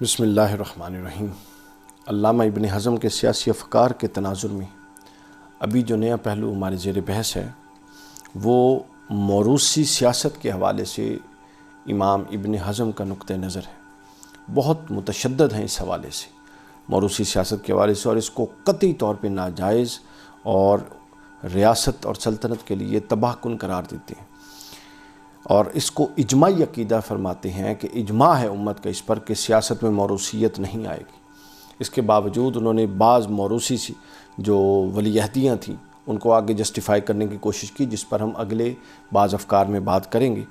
بسم اللہ الرحمن الرحیم۔ علامہ ابن حزم کے سیاسی افکار کے تناظر میں ابھی جو نیا پہلو ہمارے زیر بحث ہے وہ موروثی سیاست کے حوالے سے امام ابن حزم کا نقطہ نظر ہے۔ بہت متشدد ہیں اس حوالے سے، موروثی سیاست کے حوالے سے، اور اس کو قطعی طور پہ ناجائز اور ریاست اور سلطنت کے لیے تباہ کن قرار دیتے ہیں، اور اس کو اجماعی عقیدہ فرماتے ہیں کہ اجماع ہے امت کا اس پر کہ سیاست میں موروثیت نہیں آئے گی۔ اس کے باوجود انہوں نے بعض موروثی جو ولی عہدیاں تھیں ان کو آگے جسٹیفائی کرنے کی کوشش کی، جس پر ہم اگلے بعض افکار میں بات کریں گے۔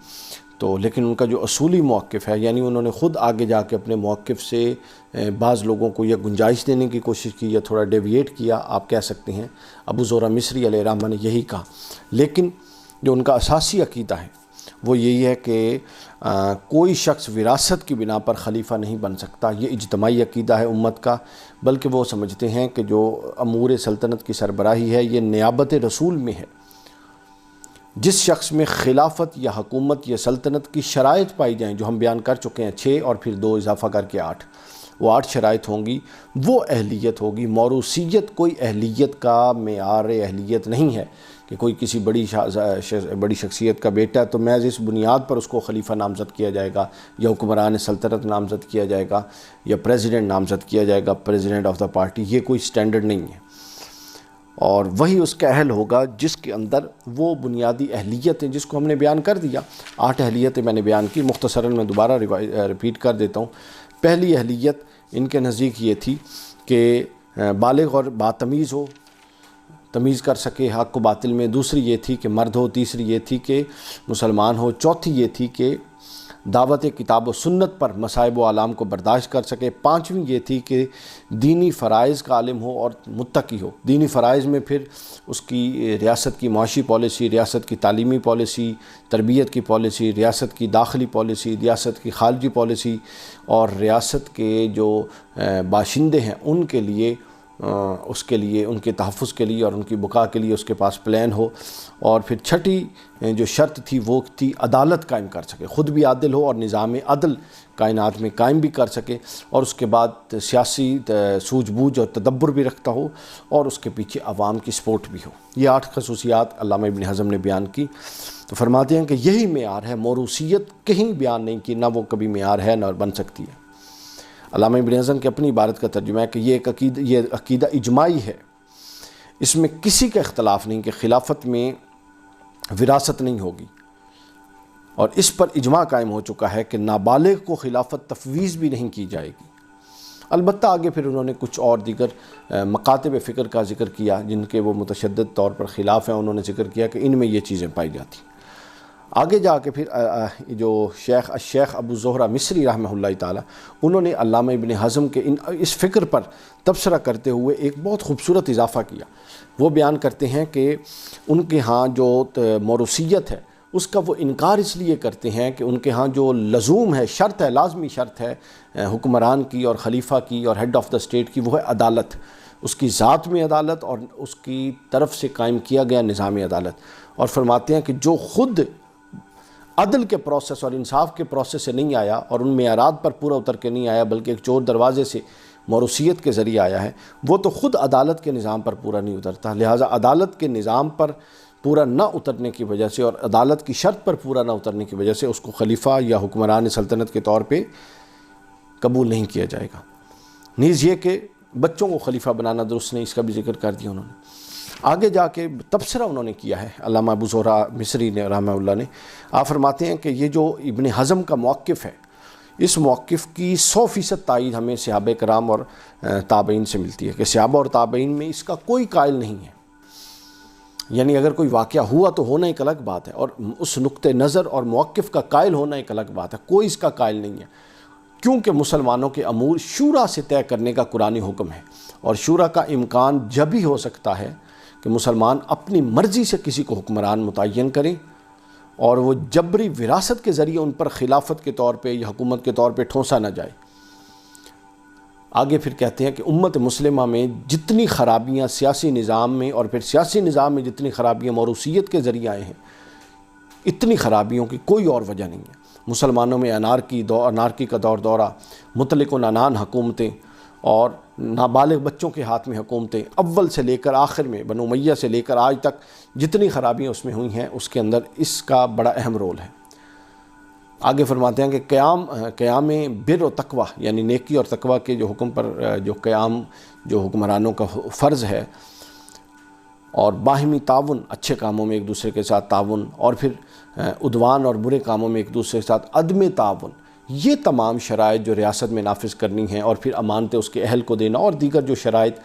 تو لیکن ان کا جو اصولی موقف ہے، یعنی انہوں نے خود آگے جا کے اپنے موقف سے بعض لوگوں کو یا گنجائش دینے کی کوشش کی یا تھوڑا ڈیویٹ کیا، آپ کہہ سکتے ہیں۔ ابو زرع مصری علیہ الرحمہ نے یہی کہا، لیکن جو ان کا اساسی عقیدہ ہے وہ یہی ہے کہ کوئی شخص وراثت کی بنا پر خلیفہ نہیں بن سکتا۔ یہ اجتماعی عقیدہ ہے امت کا، بلکہ وہ سمجھتے ہیں کہ جو امور سلطنت کی سربراہی ہے یہ نیابت رسول میں ہے۔ جس شخص میں خلافت یا حکومت یا سلطنت کی شرائط پائی جائیں، جو ہم بیان کر چکے ہیں 6 اور پھر 2 اضافہ کر کے 8، وہ 8 شرائط ہوں گی، وہ اہلیت ہوگی۔ موروثیت کوئی اہلیت کا معیار اہلیت نہیں ہے کہ کوئی کسی بڑی شخصیت کا بیٹا ہے تو محض اس بنیاد پر اس کو خلیفہ نامزد کیا جائے گا یا حکمران سلطنت نامزد کیا جائے گا یا پریزیڈنٹ نامزد کیا جائے گا، پریزیڈنٹ آف دا پارٹی۔ یہ کوئی سٹینڈرڈ نہیں ہے، اور وہی اس کا اہل ہوگا جس کے اندر وہ بنیادی اہلیت ہے جس کو ہم نے بیان کر دیا۔ 8 اہلیتیں میں نے بیان کی، مختصراً میں دوبارہ ریپیٹ کر دیتا ہوں۔ پہلی اہلیت ان کے نزدیک یہ تھی کہ بالغ اور باتمیز ہو، تمیز کر سکے حق و باطل میں۔ دوسری یہ تھی کہ مرد ہو، تیسری یہ تھی کہ مسلمان ہو، چوتھی یہ تھی کہ دعوت کتاب و سنت پر مصائب و آلام کو برداشت کر سکے۔ 5ویں یہ تھی کہ دینی فرائض کا عالم ہو اور متقی ہو۔ دینی فرائض میں پھر اس کی ریاست کی معاشی پالیسی، ریاست کی تعلیمی پالیسی، تربیت کی پالیسی، ریاست کی داخلی پالیسی، ریاست کی خارجی پالیسی، اور ریاست کے جو باشندے ہیں ان کے لیے اس کے لیے ان کے تحفظ کے لیے اور ان کی بقا کے لیے اس کے پاس پلان ہو۔ اور پھر 6ٹھی جو شرط تھی وہ تھی عدالت قائم کر سکے، خود بھی عادل ہو اور نظام عدل کائنات میں قائم بھی کر سکے، اور اس کے بعد سیاسی سوجھ بوجھ اور تدبر بھی رکھتا ہو، اور اس کے پیچھے عوام کی سپورٹ بھی ہو۔ یہ 8 خصوصیات علامہ ابن حزم نے بیان کی۔ تو فرماتے ہیں کہ یہی معیار ہے، موروثیت کہیں بیان نہیں کی، نہ وہ کبھی معیار ہے نہ بن سکتی ہے۔ علامہ ابن حزم کی اپنی عبارت کا ترجمہ ہے کہ یہ عقیدہ اجماعی ہے، اس میں کسی کا اختلاف نہیں کہ خلافت میں وراثت نہیں ہوگی، اور اس پر اجماع قائم ہو چکا ہے کہ نابالغ کو خلافت تفویض بھی نہیں کی جائے گی۔ البتہ آگے پھر انہوں نے کچھ اور دیگر مکاتب فکر کا ذکر کیا جن کے وہ متشدد طور پر خلاف ہیں، انہوں نے ذکر کیا کہ ان میں یہ چیزیں پائی جاتی ہیں۔ آگے جا کے پھر جو شیخ ابو زرع مصری رحمہ اللہ تعالیٰ، انہوں نے علامہ ابن حزم کے اس فکر پر تبصرہ کرتے ہوئے ایک بہت خوبصورت اضافہ کیا۔ وہ بیان کرتے ہیں کہ ان کے ہاں جو موروثیت ہے اس کا وہ انکار اس لیے کرتے ہیں کہ ان کے ہاں جو لزوم ہے، شرط ہے، لازمی شرط ہے حکمران کی اور خلیفہ کی اور ہیڈ آف دا اسٹیٹ کی، وہ ہے عدالت، اس کی ذات میں عدالت اور اس کی طرف سے قائم کیا گیا نظام عدالت۔ اور فرماتے ہیں کہ جو خود عدل کے پروسیس اور انصاف کے پروسیس سے نہیں آیا اور ان معیارات پر پورا اتر کے نہیں آیا بلکہ ایک چور دروازے سے موروثیت کے ذریعے آیا ہے، وہ تو خود عدالت کے نظام پر پورا نہیں اترتا۔ لہٰذا عدالت کے نظام پر پورا نہ اترنے کی وجہ سے اور عدالت کی شرط پر پورا نہ اترنے کی وجہ سے اس کو خلیفہ یا حکمران سلطنت کے طور پہ قبول نہیں کیا جائے گا۔ نیز یہ کہ بچوں کو خلیفہ بنانا درست نہیں، اس کا بھی ذکر کر دیا انہوں نے۔ آگے جا کے تبصرہ انہوں نے کیا ہے علامہ ابو زرع مصری نے رحمہ اللہ نے۔ آپ فرماتے ہیں کہ یہ جو ابن حزم کا موقف ہے، اس موقف کی 100% تائید ہمیں صحابہ کرام اور تابعین سے ملتی ہے کہ صحابہ اور تابعین میں اس کا کوئی قائل نہیں ہے۔ یعنی اگر کوئی واقعہ ہوا تو ہونا ایک الگ بات ہے، اور اس نقطہ نظر اور موقف کا قائل ہونا ایک الگ بات ہے، کوئی اس کا قائل نہیں ہے، کیونکہ مسلمانوں کے امور شورا سے طے کرنے کا قرآنی حکم ہے، اور شورا کا امکان جب ہی ہو سکتا ہے کہ مسلمان اپنی مرضی سے کسی کو حکمران متعین کریں اور وہ جبری وراثت کے ذریعے ان پر خلافت کے طور پہ یا حکومت کے طور پہ ٹھونسا نہ جائے۔ آگے پھر کہتے ہیں کہ امت مسلمہ میں جتنی خرابیاں سیاسی نظام میں اور پھر سیاسی نظام میں جتنی خرابیاں موروثیت کے ذریعے آئے ہیں، اتنی خرابیوں کی کوئی اور وجہ نہیں ہے۔ مسلمانوں میں انارکی کا دورہ، مطلق و نانان حکومتیں اور نابالغ بچوں کے ہاتھ میں حکومتیں، اول سے لے کر آخر میں بنو امیہ سے لے کر آج تک جتنی خرابیاں اس میں ہوئی ہیں، اس کے اندر اس کا بڑا اہم رول ہے۔ آگے فرماتے ہیں کہ قیام بر و تقوی، یعنی نیکی اور تقوی کے جو حکم پر جو قیام جو حکمرانوں کا فرض ہے، اور باہمی تعاون، اچھے کاموں میں ایک دوسرے کے ساتھ تعاون، اور پھر عدوان اور برے کاموں میں ایک دوسرے کے ساتھ عدم تعاون، یہ تمام شرائط جو ریاست میں نافذ کرنی ہیں، اور پھر امانتیں اس کے اہل کو دینا، اور دیگر جو شرائط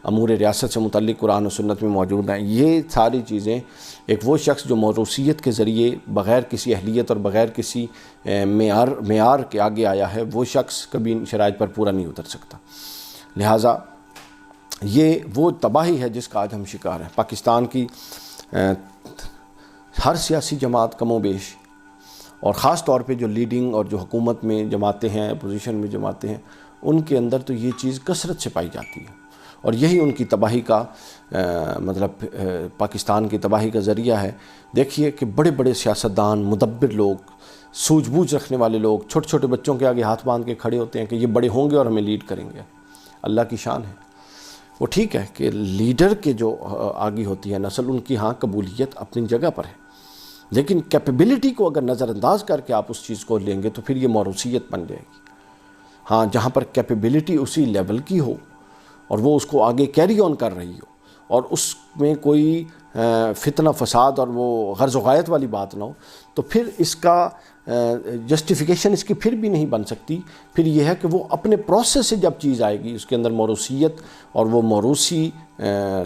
امور ریاست سے متعلق قرآن و سنت میں موجود ہیں، یہ ساری چیزیں ایک وہ شخص جو موروثیت کے ذریعے بغیر کسی اہلیت اور بغیر کسی معیار کے آگے آیا ہے، وہ شخص کبھی ان شرائط پر پورا نہیں اتر سکتا۔ لہٰذا یہ وہ تباہی ہے جس کا آج ہم شکار ہیں۔ پاکستان کی ہر سیاسی جماعت کم و بیش، اور خاص طور پہ جو لیڈنگ اور جو حکومت میں جماعتیں ہیں، اپوزیشن میں جماعتیں ہیں، ان کے اندر تو یہ چیز کثرت سے پائی جاتی ہے، اور یہی ان کی تباہی کا مطلب پاکستان کی تباہی کا ذریعہ ہے۔ دیکھیے کہ بڑے بڑے سیاستدان، مدبر لوگ، سوجھ بوجھ رکھنے والے لوگ چھوٹے چھوٹے بچوں کے آگے ہاتھ باندھ کے کھڑے ہوتے ہیں کہ یہ بڑے ہوں گے اور ہمیں لیڈ کریں گے۔ اللہ کی شان ہے، وہ ٹھیک ہے کہ لیڈر کے جو آگے ہوتی ہے نسل، ان کی ہاں قبولیت اپنی جگہ پر ہے، لیکن کیپیبلٹی کو اگر نظر انداز کر کے آپ اس چیز کو لیں گے تو پھر یہ موروثیت بن جائے گی۔ ہاں، جہاں پر کیپیبلٹی اسی لیول کی ہو اور وہ اس کو آگے کیری آن کر رہی ہو، اور اس میں کوئی فتنہ فساد اور وہ غرض و غایت والی بات نہ ہو، تو پھر اس کا جسٹیفیکیشن اس کی پھر بھی نہیں بن سکتی۔ پھر یہ ہے کہ وہ اپنے پروسیس سے جب چیز آئے گی، اس کے اندر موروثیت اور وہ موروثی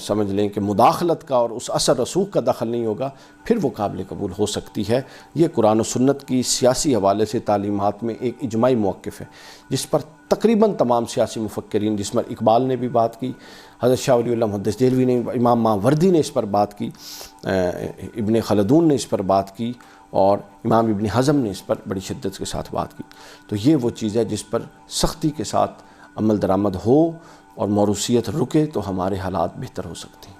سمجھ لیں کہ مداخلت کا اور اس اثر رسوخ کا دخل نہیں ہوگا، پھر وہ قابل قبول ہو سکتی ہے۔ یہ قرآن و سنت کی سیاسی حوالے سے تعلیمات میں ایک اجماعی موقف ہے، جس پر تقریباً تمام سیاسی مفکرین، جس پر اقبال نے بھی بات کی، حضرت شاہ ولی اللہ محدث دہلوی نے، امام ماوردی نے اس پر بات کی، ابن خلدون نے اس پر بات کی، اور امام ابن حزم نے اس پر بڑی شدت کے ساتھ بات کی۔ تو یہ وہ چیز ہے جس پر سختی کے ساتھ عمل درآمد ہو اور موروثیت رکے تو ہمارے حالات بہتر ہو سکتے ہیں۔